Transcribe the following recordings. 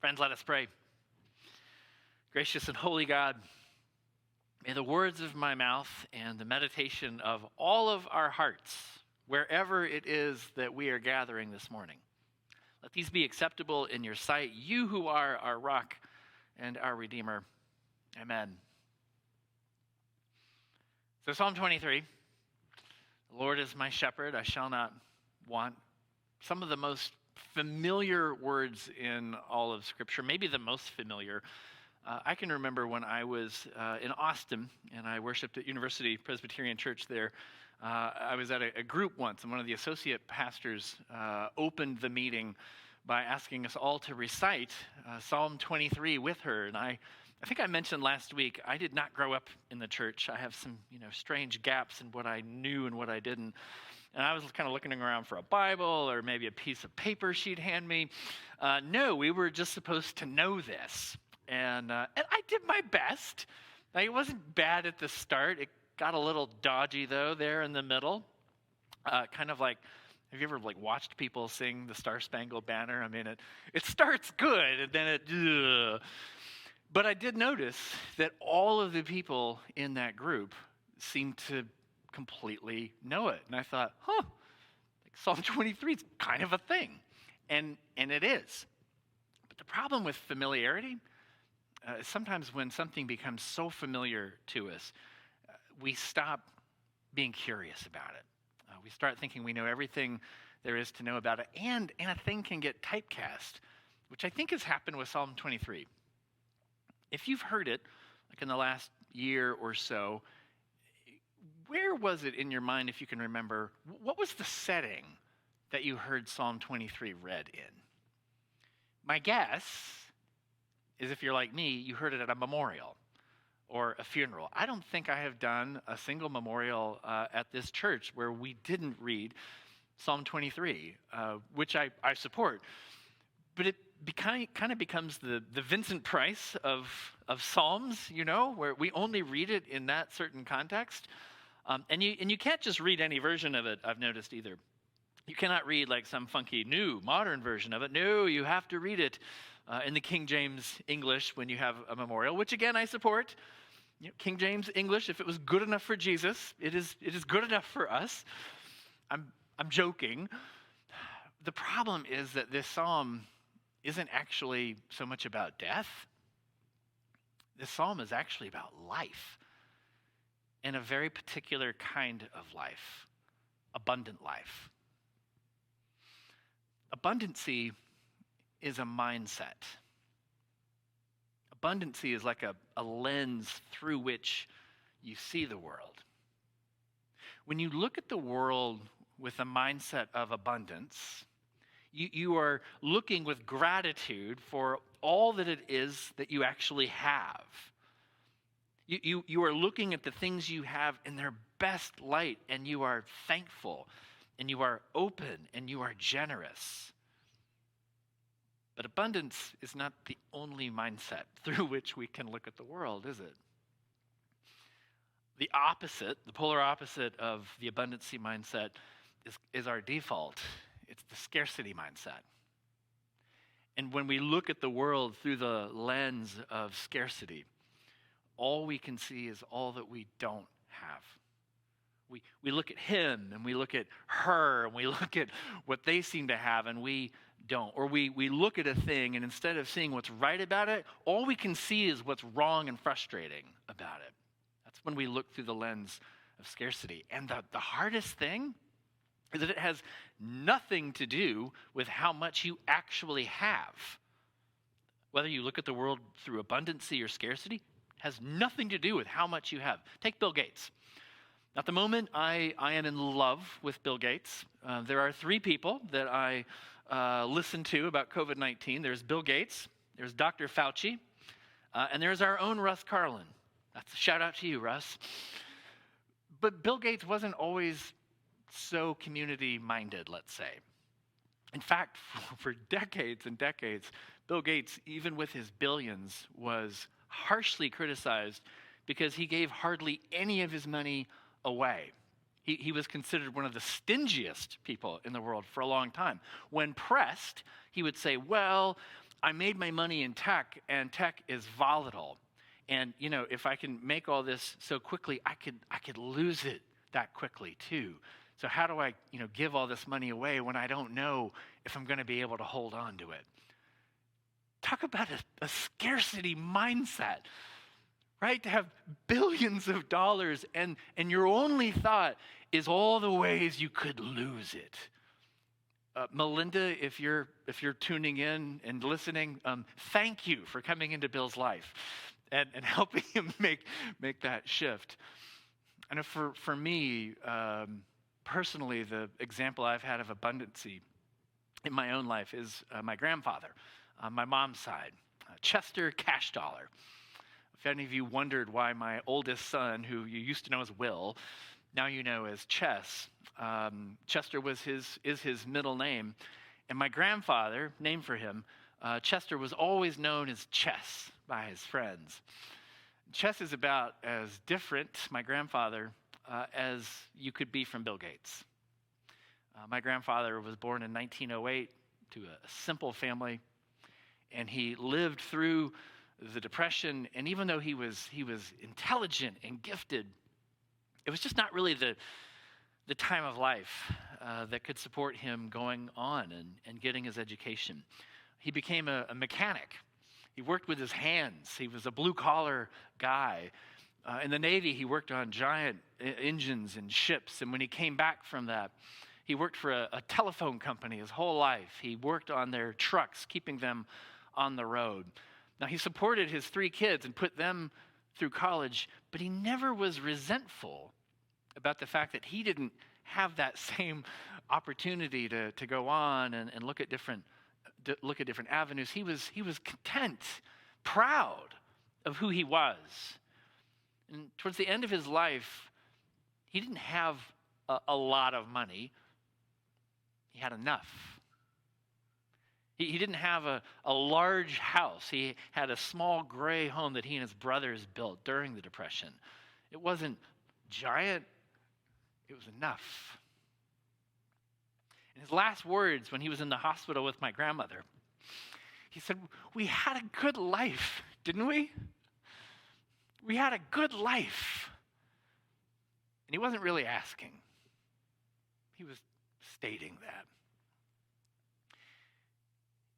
Friends, let us pray. Gracious and holy God, may the words of my mouth and the meditation of all of our hearts, wherever it is that we are gathering this morning, let these be acceptable in your sight, you who are our rock and our Redeemer. Amen. So Psalm 23, the Lord is my shepherd, I shall not want. Some of the most familiar words in all of Scripture, maybe the most familiar. I can remember when I was in Austin and I worshiped at University Presbyterian Church there. I was at a group once, and one of the associate pastors opened the meeting by asking us all to recite Psalm 23 with her. And I think I mentioned last week, I did not grow up in the church. I have some strange gaps in what I knew and what I didn't. And I was kind of looking around for a Bible or maybe a piece of paper she'd hand me. No, we were just supposed to know this. And I did my best. Like, it wasn't bad at the start. It got a little dodgy, though, there in the middle. Kind of like, have you ever watched people sing the Star Spangled Banner? I mean, it starts good, and then it... But I did notice that all of the people in that group seemed to completely know it. And I thought, Psalm 23 is kind of a thing. And it is. But the problem with familiarity, sometimes when something becomes so familiar to us, we stop being curious about it. We start thinking we know everything there is to know about it. And a thing can get typecast, which I think has happened with Psalm 23. If you've heard it, like in the last year or so, where was it in your mind, if you can remember, what was the setting that you heard Psalm 23 read in? My guess is, if you're like me, you heard it at a memorial or a funeral. I don't think I have done a single memorial at this church where we didn't read Psalm 23, which I support. But it kind of becomes the Vincent Price of Psalms, where we only read it in that certain context. And you can't just read any version of it, I've noticed, either. You cannot read like some funky new modern version of it. No, you have to read it in the King James English when you have a memorial, which again I support. King James English, if it was good enough for Jesus, it is good enough for us. I'm joking. The problem is that this psalm isn't actually so much about death. This psalm is actually about life, and a very particular kind of life, abundant life. Abundancy is a mindset. Abundancy is like a lens through which you see the world. When you look at the world with a mindset of abundance, you are looking with gratitude for all that it is that you actually have. You are looking at the things you have in their best light, and you are thankful, and you are open, and you are generous. But abundance is not the only mindset through which we can look at the world, is it? The opposite, the polar opposite of the abundancy mindset is our default. It's the scarcity mindset. And when we look at the world through the lens of scarcity, all we can see is all that we don't have. We look at him and we look at her and we look at what they seem to have and we don't. Or we look at a thing and instead of seeing what's right about it, all we can see is what's wrong and frustrating about it. That's when we look through the lens of scarcity. And the hardest thing is that it has nothing to do with how much you actually have. Whether you look at the world through abundancy or scarcity, has nothing to do with how much you have. Take Bill Gates. At the moment, I am in love with Bill Gates. There are three people that I listen to about COVID-19. There's Bill Gates, there's Dr. Fauci, and there's our own Russ Carlin. That's a shout out to you, Russ. But Bill Gates wasn't always so community-minded, let's say. In fact, for decades and decades, Bill Gates, even with his billions, was harshly criticized because he gave hardly any of his money away. He was considered one of the stingiest people in the world for a long time. When pressed, he would say, well, I made my money in tech, and tech is volatile. And, if I can make all this so quickly, I could lose it that quickly too. So how do I, give all this money away when I don't know if I'm going to be able to hold on to it? Talk about a scarcity mindset, right? To have billions of dollars and your only thought is all the ways you could lose it. Melinda, if you're tuning in and listening, thank you for coming into Bill's life and helping him make that shift. And for me, personally, the example I've had of abundancy in my own life is my grandfather on my mom's side, Chester Cash Dollar. If any of you wondered why my oldest son, who you used to know as Will, now you know as Chess, Chester is his middle name. And my grandfather, named for him, Chester, was always known as Chess by his friends. Chess is about as different, my grandfather, as you could be from Bill Gates. My grandfather was born in 1908 to a simple family, and he lived through the Depression. And even though he was intelligent and gifted, it was just not really the time of life that could support him going on and getting his education. He became a mechanic. He worked with his hands. He was a blue-collar guy. In the Navy, he worked on giant engines and ships. And when he came back from that, he worked for a telephone company his whole life. He worked on their trucks, keeping them on the road. Now, he supported his 3 kids and put them through college, but he never was resentful about the fact that he didn't have that same opportunity to go on and look at different avenues. He was content, proud of who he was. And towards the end of his life, he didn't have a lot of money. He had enough. He didn't have a large house. He had a small gray home that he and his brothers built during the Depression. It wasn't giant. It was enough. In his last words when he was in the hospital with my grandmother, he said, "We had a good life, didn't we? We had a good life." And he wasn't really asking. He was stating that.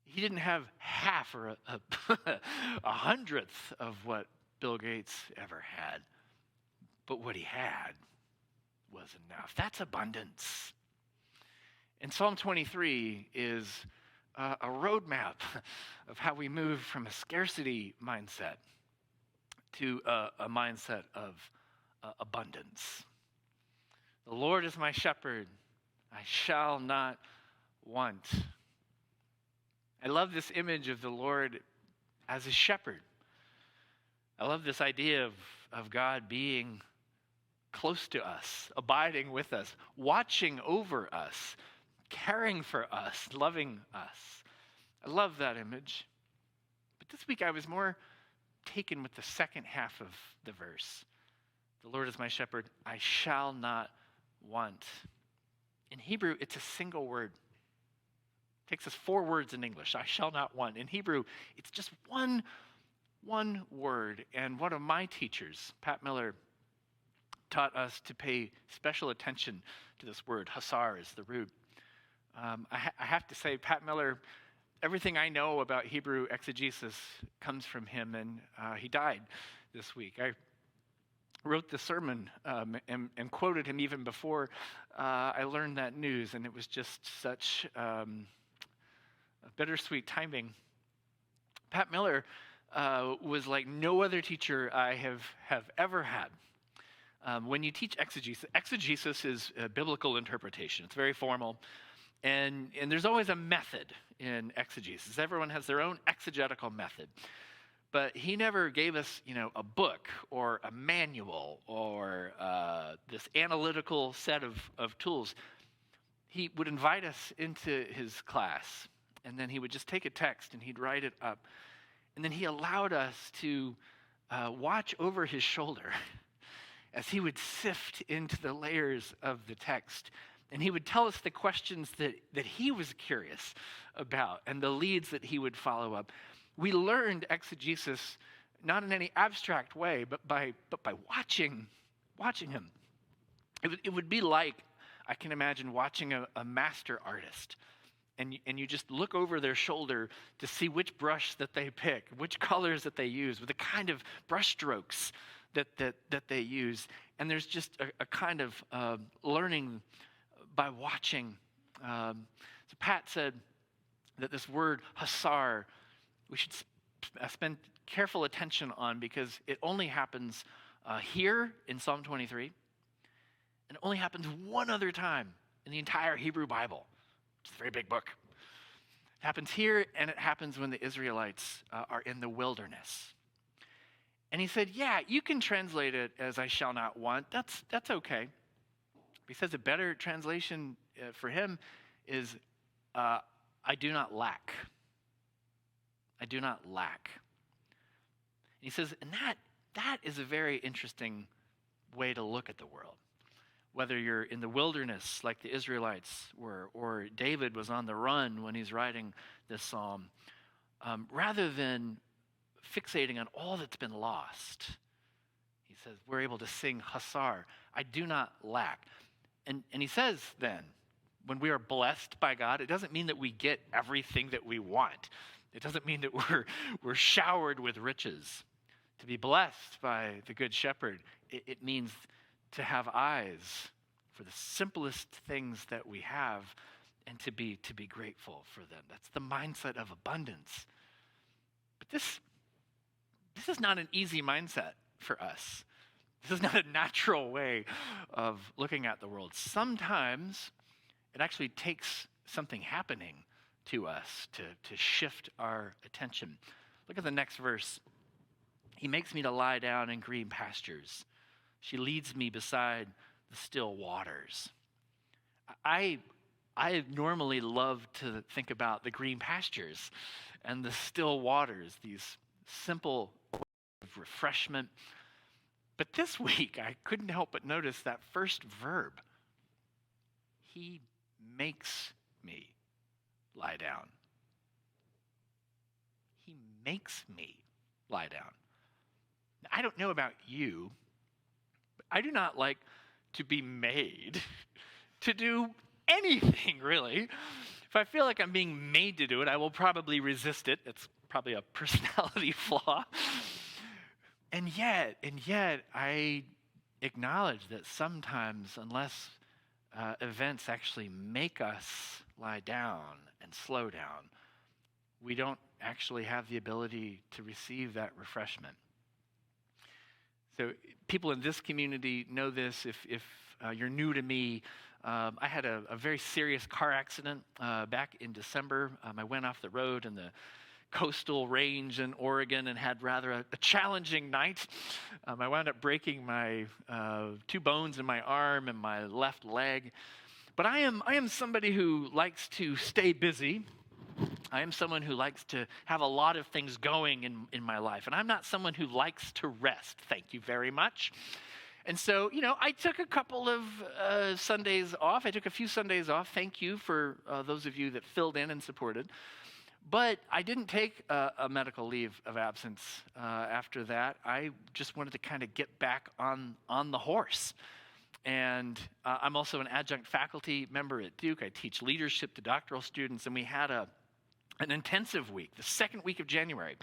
He didn't have half or a hundredth of what Bill Gates ever had. But what he had was enough. That's abundance. And Psalm 23 is a roadmap of how we move from a scarcity mindset to a mindset of abundance. The Lord is my shepherd. I shall not want. I love this image of the Lord as a shepherd. I love this idea of God being close to us, abiding with us, watching over us, caring for us, loving us. I love that image. But this week I was more taken with the second half of the verse. The Lord is my shepherd, I shall not want. In Hebrew, it's a single word. It takes us 4 words in English, I shall not want. In Hebrew, it's just one word. And one of my teachers, Pat Miller, taught us to pay special attention to this word. Hasar is the root. I have to say, Pat Miller, everything I know about Hebrew exegesis comes from him, and he died this week. I wrote the sermon and quoted him even before I learned that news, and it was just such a bittersweet timing. Pat Miller was like no other teacher I have ever had. When you teach exegesis is biblical interpretation. It's very formal. And there's always a method in exegesis. Everyone has their own exegetical method. But he never gave us, a book or a manual or this analytical set of tools. He would invite us into his class, and then he would just take a text and he'd write it up. And then he allowed us to watch over his shoulder as he would sift into the layers of the text And he would tell us the questions that he was curious about and the leads that he would follow up. We learned exegesis not in any abstract way, but by watching him. It would be like, I can imagine, watching a master artist. And you just look over their shoulder to see which brush that they pick, which colors that they use, with the kind of brush strokes that they use. And there's just a kind of learning by watching. So Pat said that this word hasar, we should spend careful attention on, because it only happens here in Psalm 23, and it only happens one other time in the entire Hebrew Bible. It's a very big book. It happens here, and it happens when the Israelites are in the wilderness. And he said, yeah, you can translate it as I shall not want. That's okay. He says a better translation for him is I do not lack. I do not lack. And he says, and that is a very interesting way to look at the world. Whether you're in the wilderness like the Israelites were, or David was on the run when he's writing this psalm, rather than fixating on all that's been lost, he says, we're able to sing hasar, I do not lack. And he says then, when we are blessed by God, it doesn't mean that we get everything that we want. It doesn't mean that we're showered with riches. To be blessed by the Good Shepherd, it means to have eyes for the simplest things that we have, and to be grateful for them. That's the mindset of abundance. But this is not an easy mindset for us. This is not a natural way of looking at the world. Sometimes it actually takes something happening to us to shift our attention. Look at the next verse. He makes me to lie down in green pastures. She leads me beside the still waters. I normally love to think about the green pastures and the still waters, these simple refreshment. But this week, I couldn't help but notice that first verb. He makes me lie down. He makes me lie down. Now, I don't know about you, but I do not like to be made to do anything, really. If I feel like I'm being made to do it, I will probably resist it. It's probably a personality flaw. And yet, I acknowledge that sometimes, unless events actually make us lie down and slow down, we don't actually have the ability to receive that refreshment. So people in this community know this. If you're new to me, I had a very serious car accident back in December. I went off the road in the coastal range in Oregon and had rather a challenging night. I wound up breaking my 2 bones in my arm and my left leg. But I am somebody who likes to stay busy. I am someone who likes to have a lot of things going in my life. And I'm not someone who likes to rest. Thank you very much. And so, I took a couple of Sundays off. I took a few Sundays off. Thank you for those of you that filled in and supported. But I didn't take a medical leave of absence after that. I just wanted to kind of get back on the horse. And I'm also an adjunct faculty member at Duke. I teach leadership to doctoral students, and we had an intensive week, the second week of January.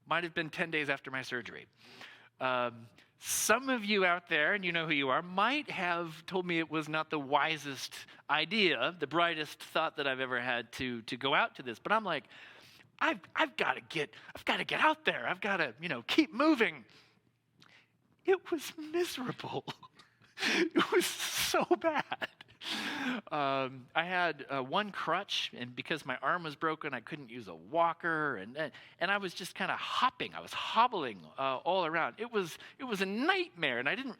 Might have been 10 days after my surgery. Some of you out there, and you know who you are, might have told me it was not the wisest idea, the brightest thought that I've ever had to go out to this. But I'm like, I've got to get out there. I've got to, keep moving. It was miserable. It was so bad. I had one crutch, and because my arm was broken, I couldn't use a walker, and I was just kind of hopping. I was hobbling all around. It was a nightmare, and I didn't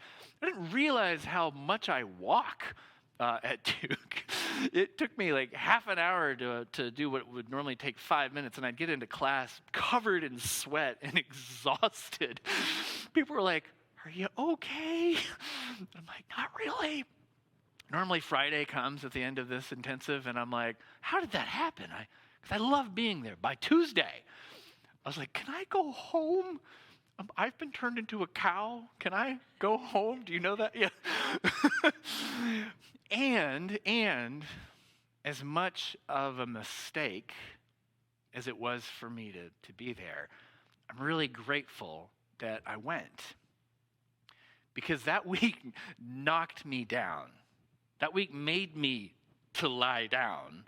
realize how much I walk at Duke. It took me like half an hour to do what would normally take 5 minutes, and I'd get into class covered in sweat and exhausted. People were like, "Are you okay?" I'm like, "Not really." Normally Friday comes at the end of this intensive, and I'm like, how did that happen? Because I love being there. By Tuesday, I was like, can I go home? I've been turned into a cow. Can I go home? Do you know that? Yeah. and as much of a mistake as it was for me to be there, I'm really grateful that I went. Because that week knocked me down. That week made me to lie down.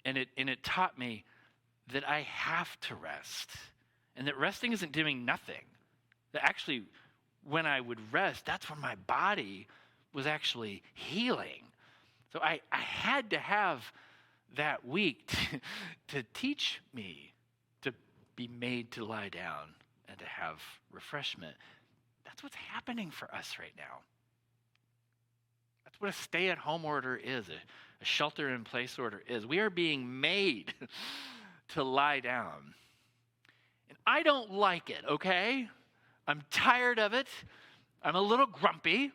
And it taught me that I have to rest. And that resting isn't doing nothing. That actually, when I would rest, that's when my body was actually healing. So I had to have that week to teach me to be made to lie down and to have refreshment. That's what's happening for us right now. That's what a stay-at-home order is, a shelter-in-place order is. We are being made to lie down. And I don't like it, okay? I'm tired of it. I'm a little grumpy.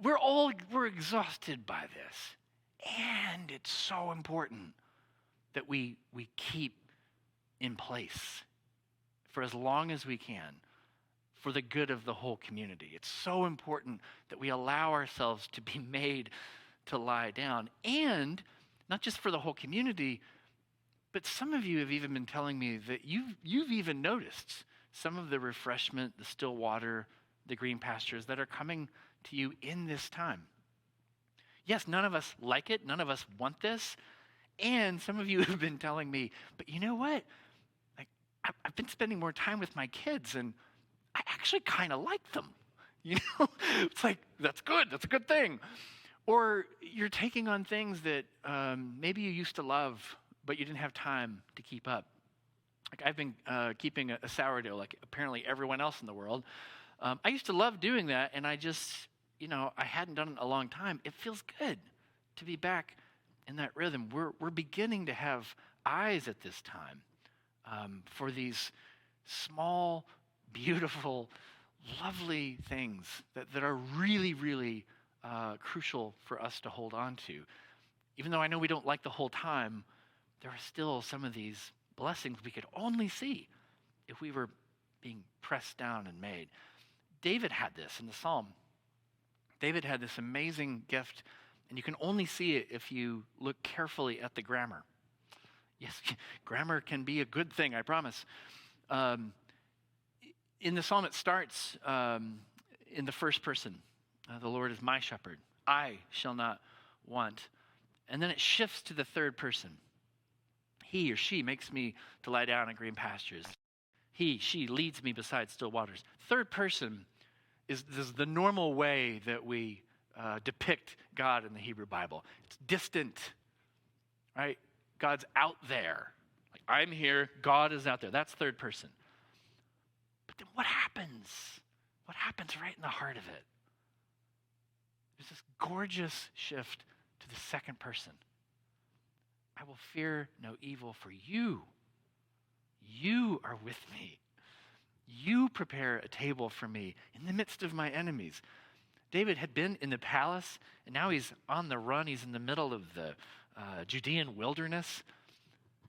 We're exhausted by this. And it's so important that we keep in place for as long as we can, for the good of the whole community. It's so important that we allow ourselves to be made to lie down. And not just for the whole community, but some of you have even been telling me that you've even noticed some of the refreshment, the still water, the green pastures that are coming to you in this time. Yes, none of us like it. None of us want this. And some of you have been telling me, but you know what? I've been spending more time with my kids, and I actually kind of like them. You know, it's like, that's good. That's a good thing. Or you're taking on things that maybe you used to love, but you didn't have time to keep up. Like I've been keeping a sourdough like apparently everyone else in the world. I used to love doing that, and I just, I hadn't done it in a long time. It feels good to be back in that rhythm. We're beginning to have eyes at this time for these small, beautiful, lovely things that are really, really crucial for us to hold on to. Even though I know we don't like the whole time, there are still some of these blessings we could only see if we were being pressed down and made. David had this in the Psalm. David had this amazing gift, and you can only see it if you look carefully at the grammar. Yes, grammar can be a good thing, I promise. In the Psalm, it starts in the first person. The Lord is my shepherd. I shall not want. And then it shifts to the third person. He or she makes me to lie down in green pastures. She leads me beside still waters. Third person is the normal way that we depict God in the Hebrew Bible. It's distant, right? God's out there. Like, I'm here, God is out there. That's third person. But then what happens? What happens right in the heart of it? There's this gorgeous shift to the second person. I will fear no evil, for you are with me. You prepare a table for me in the midst of my enemies. David had been in the palace, and now he's on the run. He's in the middle of the Judean wilderness.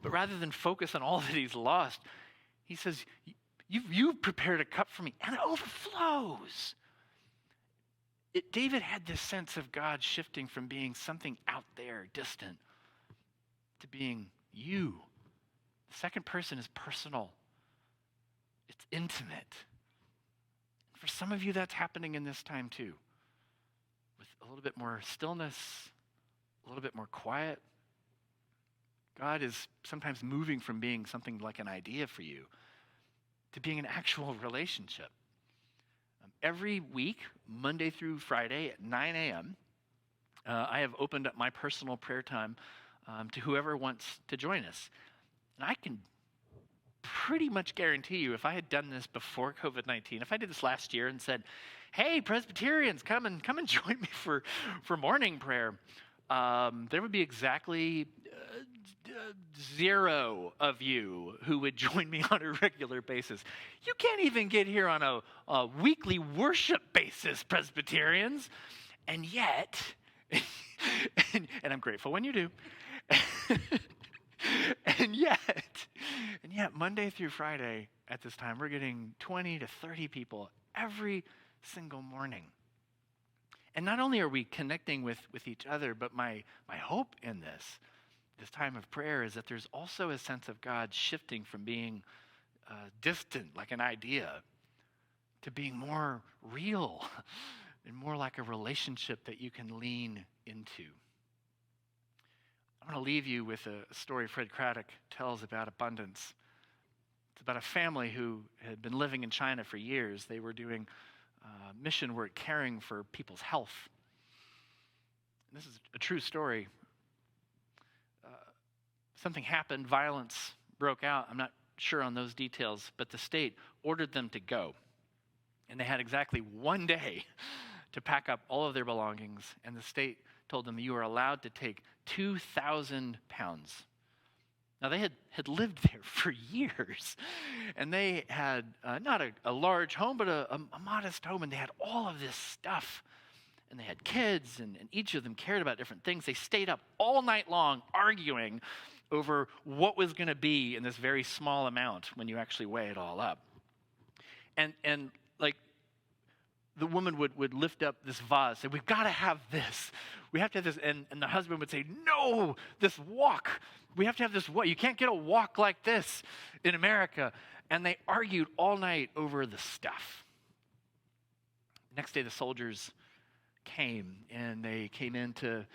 But rather than focus on all that he's lost, he says, you've prepared a cup for me, and it overflows. David had this sense of God shifting from being something out there, distant, to being you. The second person is personal. It's intimate. For some of you, that's happening in this time too. With a little bit more stillness, a little bit more quiet. God is sometimes moving from being something like an idea for you to being an actual relationship. Every week, Monday through Friday at 9 a.m., I have opened up my personal prayer time to whoever wants to join us. And I can pretty much guarantee you, if I had done this before COVID-19, if I did this last year and said, hey, Presbyterians, come and join me for morning prayer, there would be exactly 0 of you who would join me on a regular basis. You can't even get here on a weekly worship basis, Presbyterians. And yet, And I'm grateful when you do. and yet, and yet, Monday through Friday at this time, we're getting 20 to 30 people every single morning. And not only are we connecting with each other, but my hope in this time of prayer is that there's also a sense of God shifting from being distant, like an idea, to being more real and more like a relationship that you can lean into. I want to leave you with a story Fred Craddock tells about abundance. It's about a family who had been living in China for years. They were doing mission work, caring for people's health. And this is a true story. Something happened, violence broke out. I'm not sure on those details, but the state ordered them to go. And they had exactly one day to pack up all of their belongings, and the state told them, you are allowed to take 2,000 pounds. Now, they had lived there for years, and they had not a large home, but a modest home, and they had all of this stuff. And they had kids, and each of them cared about different things. They stayed up all night long arguing over what was going to be in this very small amount when you actually weigh it all up. And like, the woman would lift up this vase, say, we've got to have this. We have to have this. And the husband would say, no, this wok. We have to have this wok. You can't get a wok like this in America. And they argued all night over the stuff. Next day, the soldiers came, and they came into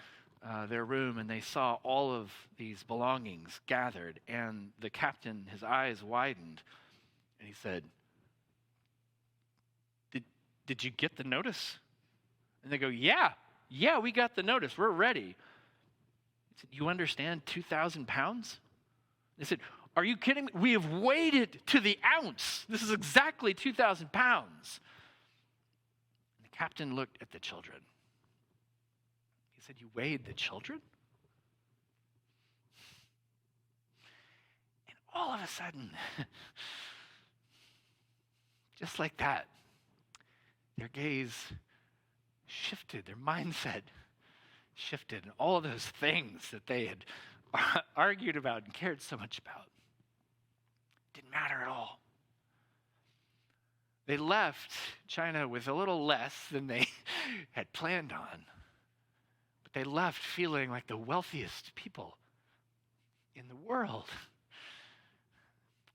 their room, and they saw all of these belongings gathered. And the captain, his eyes widened, and he said, Did you get the notice? And they go, yeah, we got the notice. We're ready. He said, you understand 2,000 pounds? They said, are you kidding me? We have weighed it to the ounce. This is exactly 2,000 pounds. And the captain looked at the children. He said, you weighed the children? And all of a sudden, just like that, their gaze shifted, their mindset shifted, and all of those things that they had argued about and cared so much about didn't matter at all. They left China with a little less than they had planned on, but they left feeling like the wealthiest people in the world.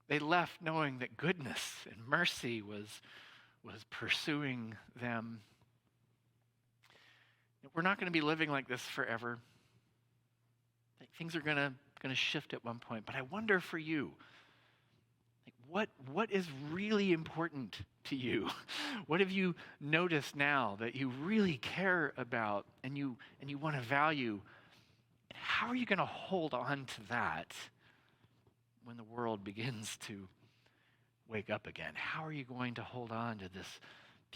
They left knowing that goodness and mercy was pursuing them. We're not going to be living like this forever. Things are going to shift at one point. But I wonder for you, what is really important to you? What have you noticed now that you really care about and you want to value? And how are you going to hold on to that when the world begins to wake up again? How are you going to hold on to this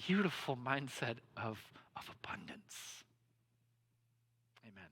beautiful mindset of abundance? Amen.